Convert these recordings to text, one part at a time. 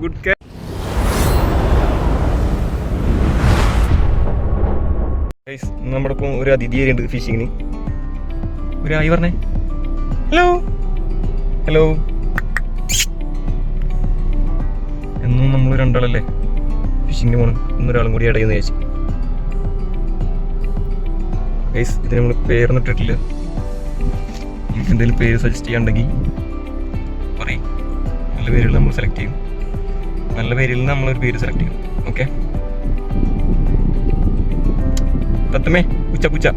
Good catch. നമ്മുടെ ഇപ്പം ഒരു അതിഥി ഉണ്ട് ഫിഷിങ്ങിന്. ഒരു ആയി പറഞ്ഞേ. Hello hello. എന്നും നമ്മൾ രണ്ടാളല്ലേ ഫിഷിങ്ങിന് പോകണം. ഇന്നൊരാളും കൂടി ഇടയെന്ന് ചോദിച്ചു. ഗൈസ് ഇത് നമ്മൾ പേരൊന്നും ഇട്ടിട്ടില്ല. എനിക്ക് എന്തെങ്കിലും പേര് സജസ്റ്റ് ചെയ്യാണ്ടെങ്കിൽ പറയും. നല്ല പേരുകൾ നമ്മൾ സെലക്ട് ചെയ്യും. നല്ല പേരിൽ നിന്ന് നമ്മളൊരു പേര് സെലക്ട് ചെയ്യും. ഓക്കെ. തത്തമ്മേ പൂച്ച പൂച്ച.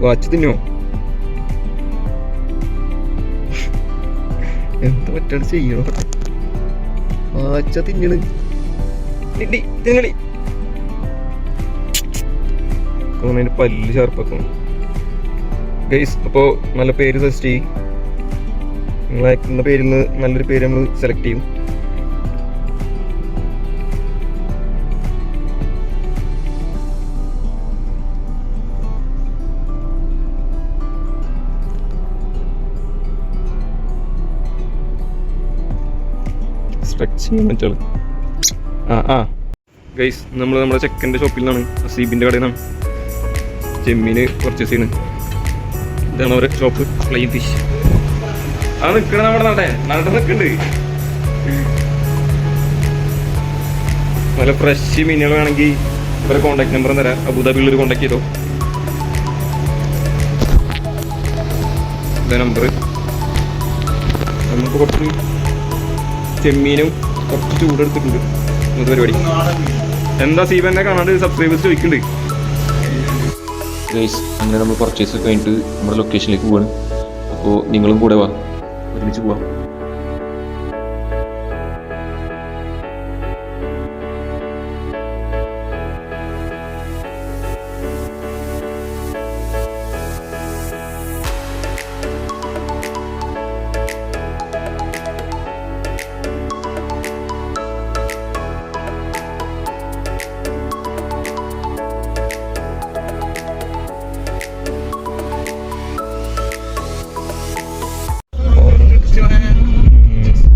വാച്ച് തിന്നോ? എന്താ പറ്റാണ് ചെയ്യണോ? വാച്ച തിന്നണ്. തിന്നളി പല്ല് ഷാർപ്പാക്കണം. ഗൈസ് അപ്പോൾ നല്ല പേര് സജസ്റ്റ് ചെയ്യും. നിങ്ങൾ അയക്കുന്ന പേരിൽ നിന്ന് നല്ലൊരു പേര് നമ്മൾ സെലക്ട് ചെയ്യും. ഗൈസ് നമ്മൾ നമ്മുടെ ചെക്കൻ്റെ ഷോപ്പിൽ നിന്നാണ്, അസീബിൻ്റെ കടയിൽ നിന്നാണ് ചെമ്മീൻ പർച്ചേസ് ചെയ്യുന്നത്. ഇതാണ് അവരെ ഷോപ്പ്, ഫ്ലൈയിങ് ഫിഷ്. ആ നിൽക്കണ നമ്മുടെ നട നിൽക്കുന്നുണ്ട്. നല്ല ഫ്രഷ് മീനുകൾ വേണമെങ്കിൽ ഇവരെ കോൺടാക്ട് നമ്പർ തരാം. അബുദാബിയിലൊരു കോൺടാക്ട് ചെയ്തോ. ഇതാ നമ്പർ. നമുക്ക് കുറച്ച് ചെമ്മീനും കുറച്ച് ചൂടെടുത്തിട്ടുണ്ട്. ഇന്നത്തെ പരിപാടി എന്താ സീബനെ കാണാണ്ട് സബ്സ്ക്രൈബേഴ്സ് ചോദിക്കുന്നുണ്ട്. ഗൈസ് അങ്ങനെ നമ്മൾ പർച്ചേസ് ഒക്കെ കഴിഞ്ഞിട്ട് നമ്മുടെ ലൊക്കേഷനിലേക്ക് പോവാണ്. അപ്പോൾ നിങ്ങളും കൂടെ വാ, ഒരുമിച്ച് പോവാം.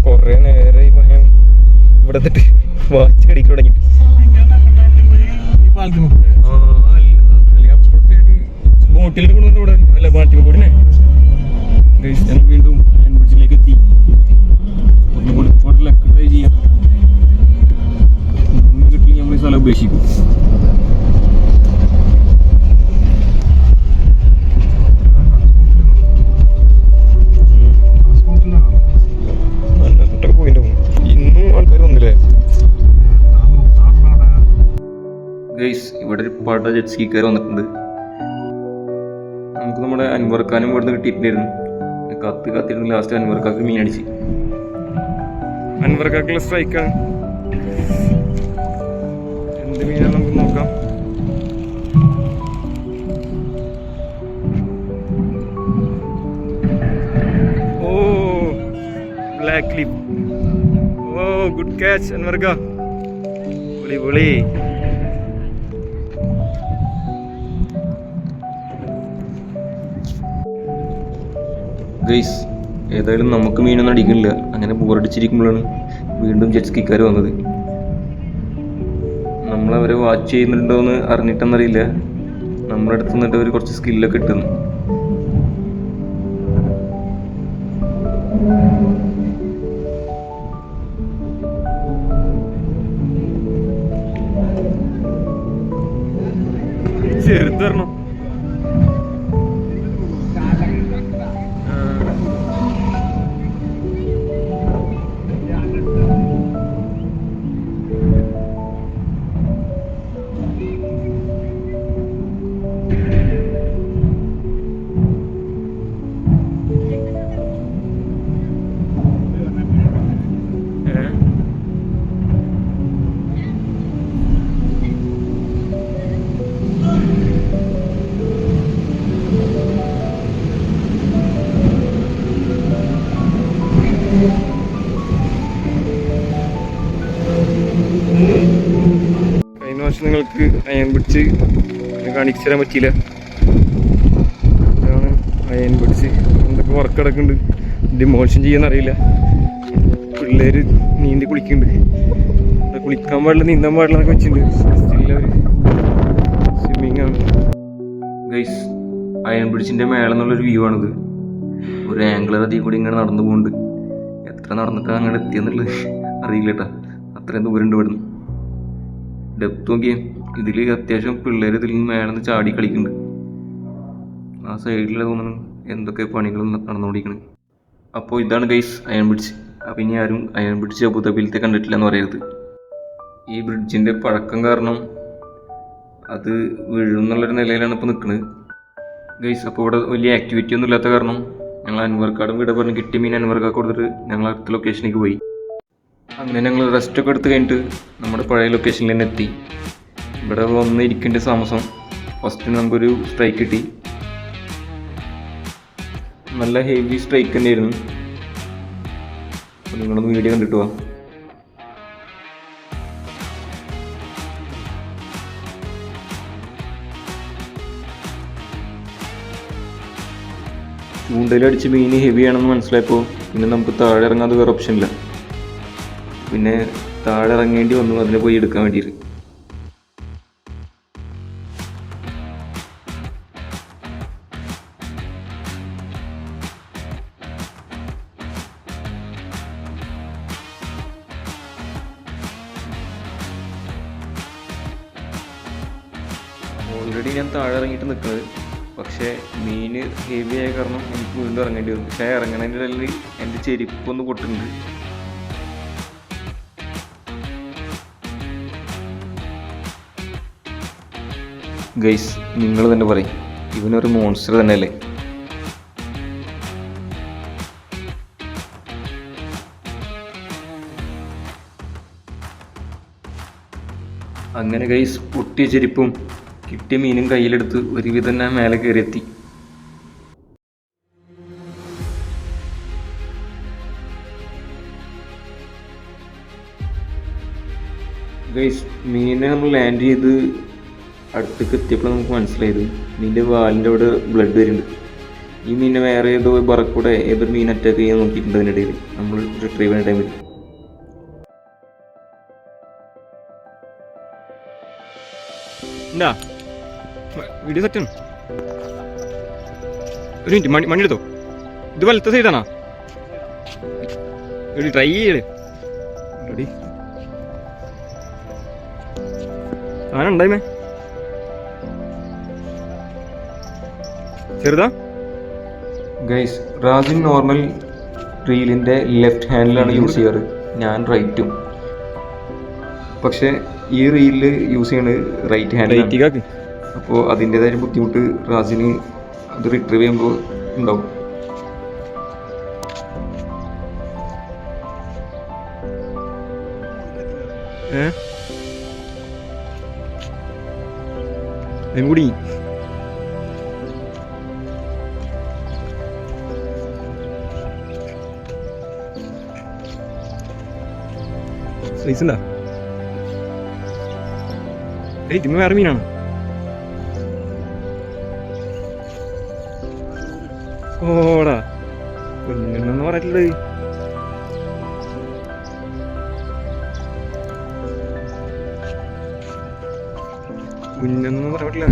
കുറേ നേരമായി ഞാൻ ഇവിടെ നിന്നിട്ട് വാച്ച് അടിക്കാൻ തുടങ്ങി. ബോട്ടിൽ കൊണ്ടുവന്നിട്ട് ഇവിടെ അല്ല പാട്ടിമക്കൂടിനെ ഞാൻ വീണ്ടും ബീച്ചിലേക്ക് എത്തി. ഒന്നുകൂടി ഹോട്ടലൊക്കെ ട്രൈ ചെയ്യാം. കിട്ടില്ലെങ്കിൽ നമ്മൾ ഈ സ്ഥലം ഉപേക്ഷിക്കും. ഗൈസ് ഇവിടെ ഒരു പാട്ട ജെറ്റ് സ്കീക്കാർ വന്നിട്ടുണ്ട്. നമുക്ക് നമ്മുടെ അൻവർക്കാനും ഇവിടുന്ന് കിട്ടിയിട്ടുണ്ടായിരുന്നു. കാത്തിരുന്ന് ലാസ്റ്റ് അൻവർക്കാക്ക് മീൻ അടിച്ച്. അൻവർക്കാക്കുള്ള സ്ട്രൈക്കാണ്. എന്ത് മീനാണ് നമുക്ക് നോക്കാം. ഓ ബ്ലാക്ക് ലിപ്. ഓ ഗുഡ് ക്യാച്ച് അൻവർക്ക. പൊളി പൊളി. ഗൈസ് ഏതായാലും നമുക്ക് മീനൊന്നും അടിക്കുന്നില്ല. അങ്ങനെ ബോറടിച്ചിരിക്കുമ്പോഴാണ് വീണ്ടും ജെറ്റ് സ്കീക്കാർ വന്നത്. നമ്മളവരെ വാച്ച് ചെയ്യുന്നുണ്ടോയെന്ന് അറിഞ്ഞിട്ടെന്നറിയില്ല, നമ്മുടെ അടുത്ത് നിന്നിട്ട് അവർ കുറച്ച് സ്കില്ലൊക്കെ കിട്ടുന്നു. ചെറുത് തരണം. പിടിച്ച് കാണിച്ചു തരാൻ പറ്റിയില്ല. ഇതാണ് അയൺ പിടിച്ച് എന്തൊക്കെ വർക്ക് കിടക്കുന്നുണ്ട്. ഡിമോൾഷൻ ചെയ്യാന്നറിയില്ല. പിള്ളേര് നീന്തി കുളിക്കുന്നുണ്ട്. ഇവിടെ കുളിക്കാൻ പാടില്ല, നീന്താൻ പാടില്ല എന്നൊക്കെ വെച്ചിട്ടുണ്ട്. സ്റ്റിൽ അവർ സ്വിമ്മിങ് ആണ്. ഗൈസ്, അയൺ ബ്രിഡ്ജിൻ്റെ മേലെ നിന്നുള്ളൊരു വ്യൂ ആണിത്. ഒരു ആംഗിളർ അതിൽ കൂടി ഇങ്ങനെ നടന്നു പോകുന്നുണ്ട്. എത്ര നടന്നിട്ട് അങ്ങനെ എത്തിയെന്നുള്ളത് അറിയില്ല കേട്ടോ. അത്രയും ദൂരമുണ്ട് ഇവിടുന്ന്. ഡെപ്ത് നോക്കിയേ. ഇതിൽ അത്യാവശ്യം പിള്ളേർ ഇതിൽ നിന്ന് മേലെ നിന്ന് ചാടി കളിക്കുന്നുണ്ട്. ആ സൈഡിൽ തോന്നുന്നു എന്തൊക്കെ പണികളും നടന്നുകൊണ്ടിരിക്കുന്നത്. അപ്പോൾ ഇതാണ് ഗൈസ് അയൺ ബ്രിഡ്ജ്. അപ്പം ഇനി ആരും അയൺ ബ്രിഡ്ജ് അബുദാബിയിലത്തെ കണ്ടിട്ടില്ല എന്ന് പറയരുത്. ഈ ബ്രിഡ്ജിൻ്റെ പഴക്കം കാരണം അത് വീഴും എന്നുള്ളൊരു നിലയിലാണ് ഇപ്പോൾ നിൽക്കുന്നത് ഗൈസ്. അപ്പോൾ ഇവിടെ വലിയ ആക്ടിവിറ്റി ഒന്നും ഇല്ലാത്ത കാരണം ഞങ്ങൾ അൻവർക്കാടും വിട പറഞ്ഞ് കിട്ടിയ മീൻ അൻവർക്കാട് കൊടുത്തിട്ട് ഞങ്ങൾ അടുത്ത ലൊക്കേഷനിലേക്ക് പോയി. അങ്ങനെ ഞങ്ങൾ റെസ്റ്റൊക്കെ എടുത്ത് കഴിഞ്ഞിട്ട് നമ്മുടെ പഴയ ലൊക്കേഷനിൽ തന്നെ എത്തി. ഇവിടെ വന്ന് ഇരിക്കേണ്ട താമസം. ഫസ്റ്റ് നമുക്കൊരു സ്ട്രൈക്ക് കിട്ടി. നല്ല ഹെവി സ്ട്രൈക്ക് തന്നെയായിരുന്നു. അപ്പോൾ നിങ്ങളൊന്ന് വീഡിയോ കണ്ടിട്ട് പോവാം. ചൂണ്ടയിലടിച്ച് മീൻ ഹെവി ആണെന്ന് മനസ്സിലായപ്പോൾ പിന്നെ നമുക്ക് താഴെ ഇറങ്ങാതെ വേറെ ഓപ്ഷൻ ഇല്ല. പിന്നെ താഴെ ഇറങ്ങേണ്ടി വന്നു അതിനെ പോയി എടുക്കാൻ വേണ്ടിയിട്ട്. ഓൾറെഡി ഞാൻ താഴെ ഇറങ്ങിയിട്ട് നിൽക്കുന്നത്. പക്ഷേ മീൻ ഹെവി ആയ കാരണം എനിക്ക് വീണ്ടും ഇറങ്ങേണ്ടി വന്നു. പക്ഷേ ഇറങ്ങണതിൻ്റെ ഇടയിൽ എൻ്റെ ചെരുപ്പൊന്ന് പൊട്ടുന്നുണ്ട്. ഗൈസ്, നിങ്ങൾ തന്നെ പറയും, ഇവനൊരു മോൺസ്റ്റർ തന്നെയല്ലേ? അങ്ങനെ ഗൈസ്, പൊട്ടിയ ചെരുപ്പും കിട്ടിയ മീനും കയ്യിലെടുത്ത് ഒരുവിധം ഞാൻ മേലെ കയറിയെത്തി. ഗൈസ്, മീനെ നമ്മൾ ലാൻഡ് ചെയ്ത് അടുത്തേക്ക് എത്തിയപ്പോൾ നമുക്ക് മനസ്സിലായത് മീനിൻ്റെ വാലിൻ്റെ അവിടെ ബ്ലഡ് വരുന്നുണ്ട്. ഈ മീനെ വേറെ ഏതോ ബറക്കൂടെ ഏതൊരു മീൻ അറ്റാക്ക് ചെയ്യാൻ നോക്കിയിട്ടുണ്ട് അതിനിടയിൽ നമ്മൾ റിട്രീവ് ചെയ്യുന്ന ടൈമിൽ. എന്താ വീഡിയോ സെറ്റാണ്. ഒരു മിനിറ്റ്, മണി എടുത്തോ. ഇത് വലത്തെ സൈഡാണോ? എടി ട്രൈ ചെയ്യേ. റെഡി സാധനം ഉണ്ടായിമേ. ചെറുതാ guys, Razin normal റീലിൻ്റെ left ഹാൻഡിലാണ് use ചെയ്യാറ്, ഞാൻ റൈറ്റും. പക്ഷേ ഈ റീലിൽ യൂസ് ചെയ്യുന്നത് റൈറ്റ് ഹാൻഡിലാണ്. അപ്പോൾ അതിൻ്റെതായ ബുദ്ധിമുട്ട് റാസിന് അത് റിട്രീവ് ചെയ്യുമ്പോൾ ഉണ്ടാവും. കൂടി സൈസ് ഉണ്ടാ? ഇതിന് വേറെ മീനാണ്. ഓടാ കുഞ്ഞെന്നു പറഞ്ഞിട്ടുള്ളത്. കുഞ്ഞെന്ന് പറയാൻ പറ്റില്ല.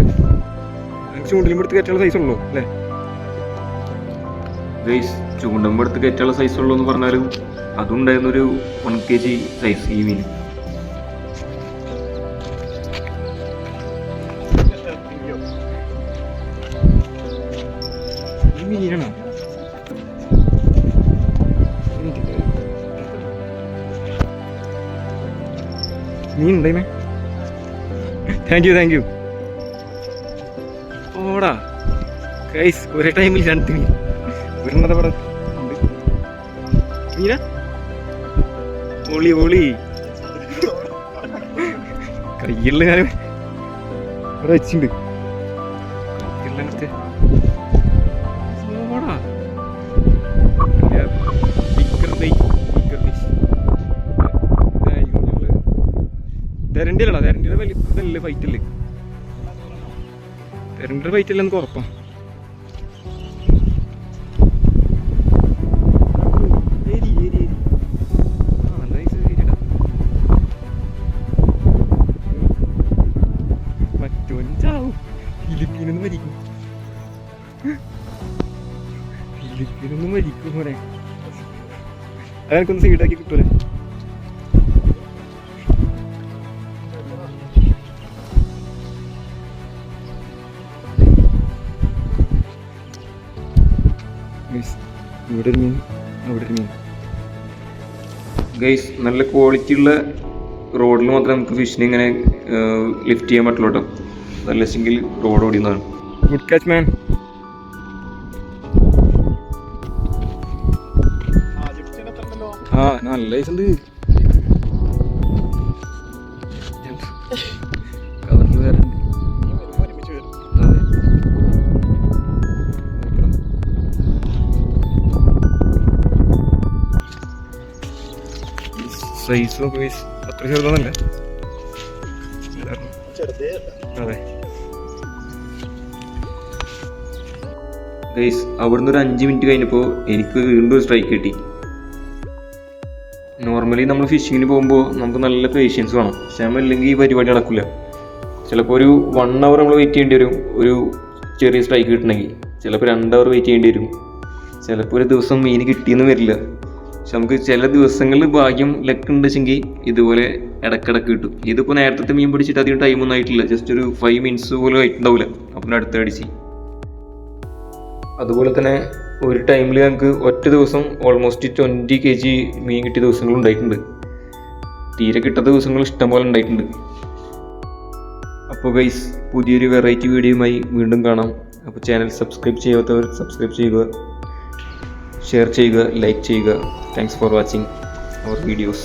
ചൂണ്ടിലും എടുത്ത് കയറ്റാനുള്ള സൈസ് ഉള്ളൂ അല്ലേ? ഗൈസ്, ചൂണ്ടുമ്പോൾ എടുത്ത് കയറ്റാനുള്ള സൈസ് ഉള്ളൂ എന്ന് പറഞ്ഞാലും അതുണ്ടായിരുന്നൊരു 1 kg സൈസ് ഈ മീൻ. മീനാണോ? മീൻ ഉണ്ടായിമേ. Thank you. ഓടാ ഗൈസ്, ഒരേ ടൈമിൽ 2 മീൻ. ഒരെണ്ണത പടം മീനാ. ഒളി കയ്യുള്ള ഞാൻ ഇവിടെ വെച്ചിട്ടുണ്ട്. തെരണ്ടിയല്ലടാ, തെരണ്ടിയുടെ വലിയ ഇതല്ലേ ഫൈറ്റല്ലേ? തെരണ്ട റേറ്റ് അല്ല നമുക്ക് ഉറപ്പാ. മറ്റോനും ചാവും, ഫിലിപ്പീനൊന്നും മരിക്കും, ഫിലിപ്പീനൊന്നും മരിക്കും മോനെ. അതെനിക്കൊന്ന് സൈഡാക്കി കിട്ടൂലേ. ഇവിടെ ഒരു മീൻ, അവിടെ ഒരു മീൻ. ഗൈസ് നല്ല ക്വാളിറ്റി ഉള്ള റോഡിൽ മാത്രമേ നമുക്ക് ഫിഷിനെ ഇങ്ങനെ ലിഫ്റ്റ് ചെയ്യാൻ പറ്റുള്ളൂ കേട്ടോ. അതല്ലെങ്കിൽ റോഡ് ഓടിയുന്നതാണ്. ഗുഡ് കാച്ച് മാൻ. ആ നല്ല ഉണ്ട്. കവറിൽ വേറെ ഉണ്ട്. അതെ സൈസ് അത്ര ചെറുതൊന്നല്ല. അതെ ഗൈസ് അവിടുന്ന് ഒരു 5 മിനിറ്റ് കഴിഞ്ഞപ്പോൾ എനിക്ക് വീണ്ടും ഒരു സ്ട്രൈക്ക് കിട്ടി. നോർമലി നമ്മൾ ഫിഷിങ്ങിന് പോകുമ്പോൾ നമുക്ക് നല്ല പേഷ്യൻസ് വേണം. ക്ഷമ ഇല്ലെങ്കിൽ ഈ പരിപാടി നടക്കില്ല. ചിലപ്പോൾ ഒരു 1 hour നമ്മൾ വെയിറ്റ് ചെയ്യേണ്ടി വരും ഒരു ചെറിയ സ്ട്രൈക്ക് കിട്ടണമെങ്കിൽ. ചിലപ്പോൾ 2 hour വെയിറ്റ് ചെയ്യേണ്ടി വരും. ചിലപ്പോൾ ഒരു ദിവസം മീൻ കിട്ടിയെന്ന് വരില്ല. പക്ഷെ നമുക്ക് ചില ദിവസങ്ങളിൽ ഭാഗ്യം ലക്ക് ഉണ്ടെങ്കിൽ ഇതുപോലെ ഇടക്കിടക്ക് കിട്ടും. ഇതിപ്പോൾ നേരത്തെ മീൻ പിടിച്ചിട്ട് അധികം ടൈമൊന്നും ആയിട്ടില്ല. ജസ്റ്റ് ഒരു 5 minutes പോലും ആയിട്ടുണ്ടാവില്ല അപ്പം അടുത്ത് അടിച്ച്. അതുപോലെ തന്നെ ഒരു ടൈമിൽ ഞങ്ങൾക്ക് ഒറ്റ ദിവസം ഓൾമോസ്റ്റ് 20 kg മീൻ കിട്ടിയ ദിവസങ്ങൾ ഉണ്ടായിട്ടുണ്ട്. തീരെ കിട്ടാത്ത ദിവസങ്ങൾ ഇഷ്ടംപോലെ ഉണ്ടായിട്ടുണ്ട്. അപ്പോൾ ഗൈസ് പുതിയൊരു വെറൈറ്റി വീഡിയോയുമായി വീണ്ടും കാണാം. അപ്പോൾ ചാനൽ സബ്സ്ക്രൈബ് ചെയ്യാത്തവർ സബ്സ്ക്രൈബ് ചെയ്യുക, ഷെയർ ചെയ്യുക, ലൈക്ക് ചെയ്യുക. Thanks for watching our videos.